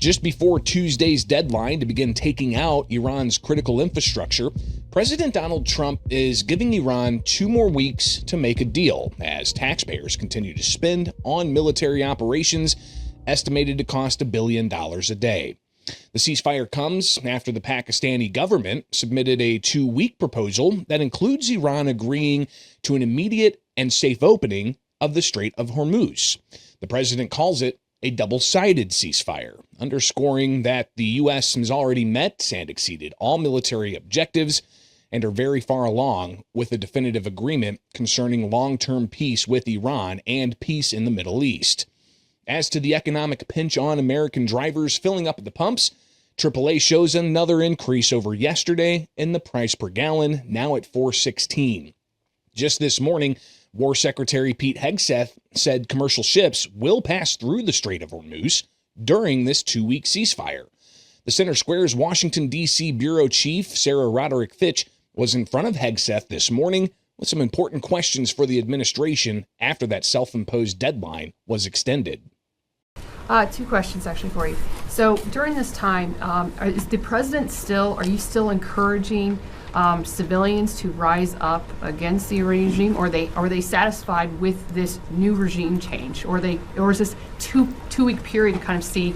Just before Tuesday's deadline to begin taking out Iran's critical infrastructure, President Donald Trump is giving Iran 2 more weeks to make a deal as taxpayers continue to spend on military operations estimated to cost $1 billion a day. The ceasefire comes after the Pakistani government submitted a 2-week proposal that includes Iran agreeing to an immediate and safe opening of the Strait of Hormuz. The president calls it a double-sided ceasefire, underscoring that the U.S. has already met and exceeded all military objectives and are very far along with a definitive agreement concerning long-term peace with Iran and peace in the Middle East. As to the economic pinch on American drivers filling up at the pumps, AAA shows another increase over yesterday in the price per gallon, now at $4.16. Just this morning, War Secretary Pete Hegseth said commercial ships will pass through the Strait of Hormuz during this 2-week ceasefire. The Center Square's Washington, D.C. Bureau Chief, Sarah Roderick-Fitch, was in front of Hegseth this morning with some important questions for the administration after that self-imposed deadline was extended. 2 questions actually for you. So during this time, is the president are you still encouraging civilians to rise up against the regime, or are they satisfied with this new regime change, or is this two-week period to kind of see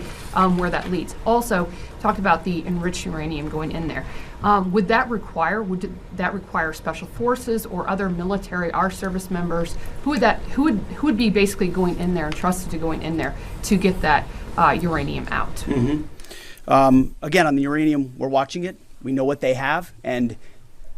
where that leads? Also, talked about the enriched uranium going in there. Would that require special forces or other military, our service members? Who would be basically going in there and trusted to going in there to get that uranium out? Mm-hmm. Again, on the uranium, we're watching it. We know what they have, and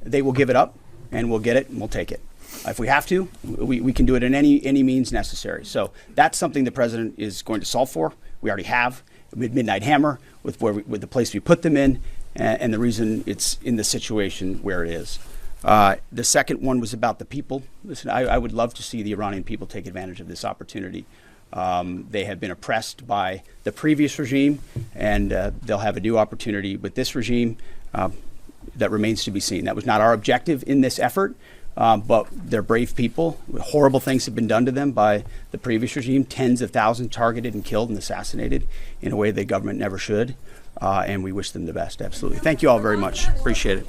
they will give it up, and we'll get it, and we'll take it. If we have to, we can do it in any means necessary. So that's something the president is going to solve for. We already have with Midnight Hammer, with the place we put them in, and the reason it's in the situation where it is. The second one was about the people. Listen, I would love to see the Iranian people take advantage of this opportunity. They have been oppressed by the previous regime, and they'll have a new opportunity with this regime that remains to be seen. That was not our objective in this effort, but they're brave people. Horrible things have been done to them by the previous regime. Tens of thousands targeted and killed and assassinated in a way the government never should. And we wish them the best, absolutely. Thank you all very much. Appreciate it.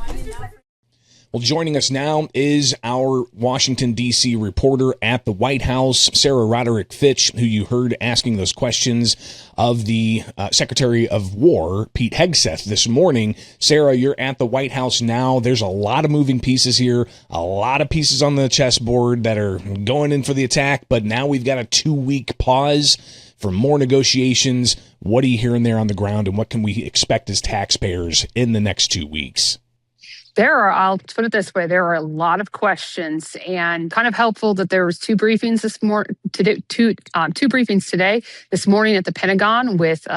Well, joining us now is our Washington, D.C. reporter at the White House, Sarah Roderick-Fitch, who you heard asking those questions of the Secretary of War, Pete Hegseth, this morning. Sarah, you're at the White House now. There's a lot of moving pieces here, a lot of pieces on the chessboard that are going in for the attack, but now we've got a 2-week pause for more negotiations. What are you hearing there on the ground, and what can we expect as taxpayers in the next 2 weeks? I'll put it this way, there are a lot of questions, and kind of helpful that there was 2 briefings this morning, two briefings today, this morning at the Pentagon with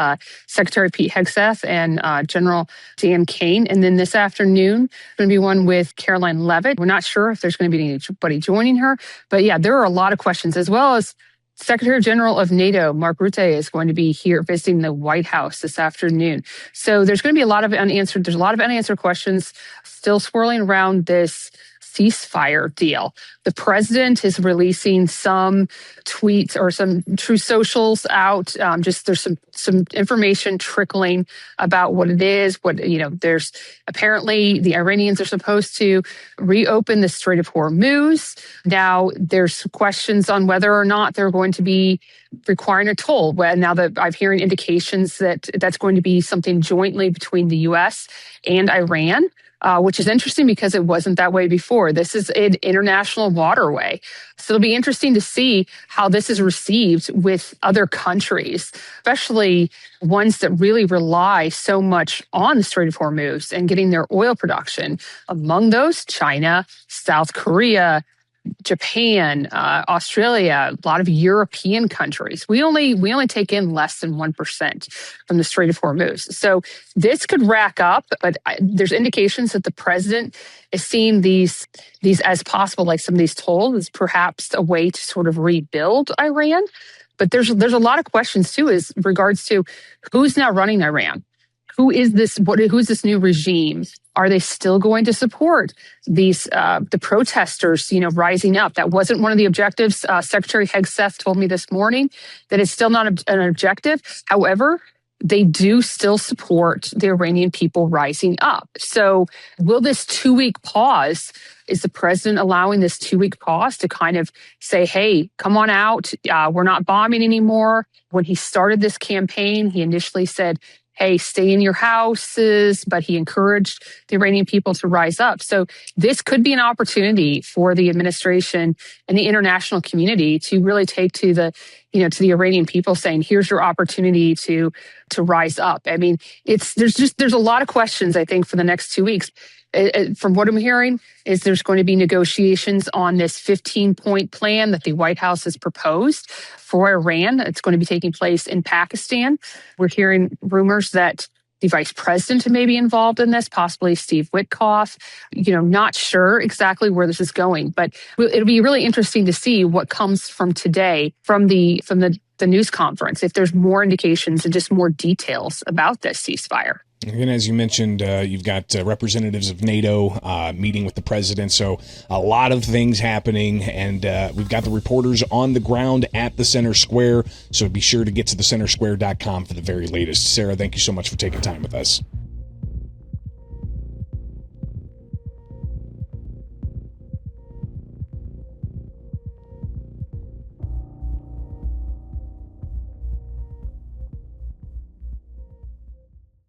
Secretary Pete Hegseth and General Dan Kane. And then this afternoon, going to be one with Caroline Leavitt. We're not sure if there's going to be anybody joining her, but yeah, there are a lot of questions, as well as Secretary General of NATO, Mark Rutte, is going to be here visiting the White House this afternoon. So there's going to be a lot of unanswered questions still swirling around this ceasefire deal. The president is releasing some tweets or some true socials out. There's some information trickling about what it is. There's apparently the Iranians are supposed to reopen the Strait of Hormuz. Now there's questions on whether or not they're going to be requiring a toll. Well, now that I'm hearing indications that that's going to be something jointly between the U.S. and Iran. Which is interesting because it wasn't that way before. This is an international waterway. So it'll be interesting to see how this is received with other countries, especially ones that really rely so much on the Strait of Hormuz and getting their oil production. Among those, China, South Korea, Japan, Australia, a lot of European countries. We only take in less than 1% from the Strait of Hormuz. So this could rack up, but there's indications that the president is seeing these as possible, like some of these tolls, as perhaps a way to sort of rebuild Iran. But there's a lot of questions too, as regards to who's now running Iran. Who's this new regime? Are they still going to support these the protesters, rising up? That wasn't one of the objectives. Secretary Hegseth told me this morning that it's still not an objective. However, they do still support the Iranian people rising up. So will this 2-week pause, is the president allowing this 2-week pause to kind of say, hey, come on out, we're not bombing anymore? When he started this campaign, he initially said, hey, stay in your houses, but he encouraged the Iranian people to rise up. So this could be an opportunity for the administration and the international community to really take to the Iranian people, saying, here's your opportunity to rise up. I mean, there's a lot of questions, I think, for the next 2 weeks. From what I'm hearing, is there's going to be negotiations on this 15-point plan that the White House has proposed for Iran. It's going to be taking place in Pakistan. We're hearing rumors that the vice president may be involved in this, possibly Steve Witkoff. Not sure exactly where this is going, but it'll be really interesting to see what comes from today, from the news conference, if there's more indications and just more details about this ceasefire. And as you mentioned, you've got representatives of NATO meeting with the president. So a lot of things happening, and we've got the reporters on the ground at the Center Square. So be sure to get to thecentersquare.com for the very latest. Sarah, thank you so much for taking time with us.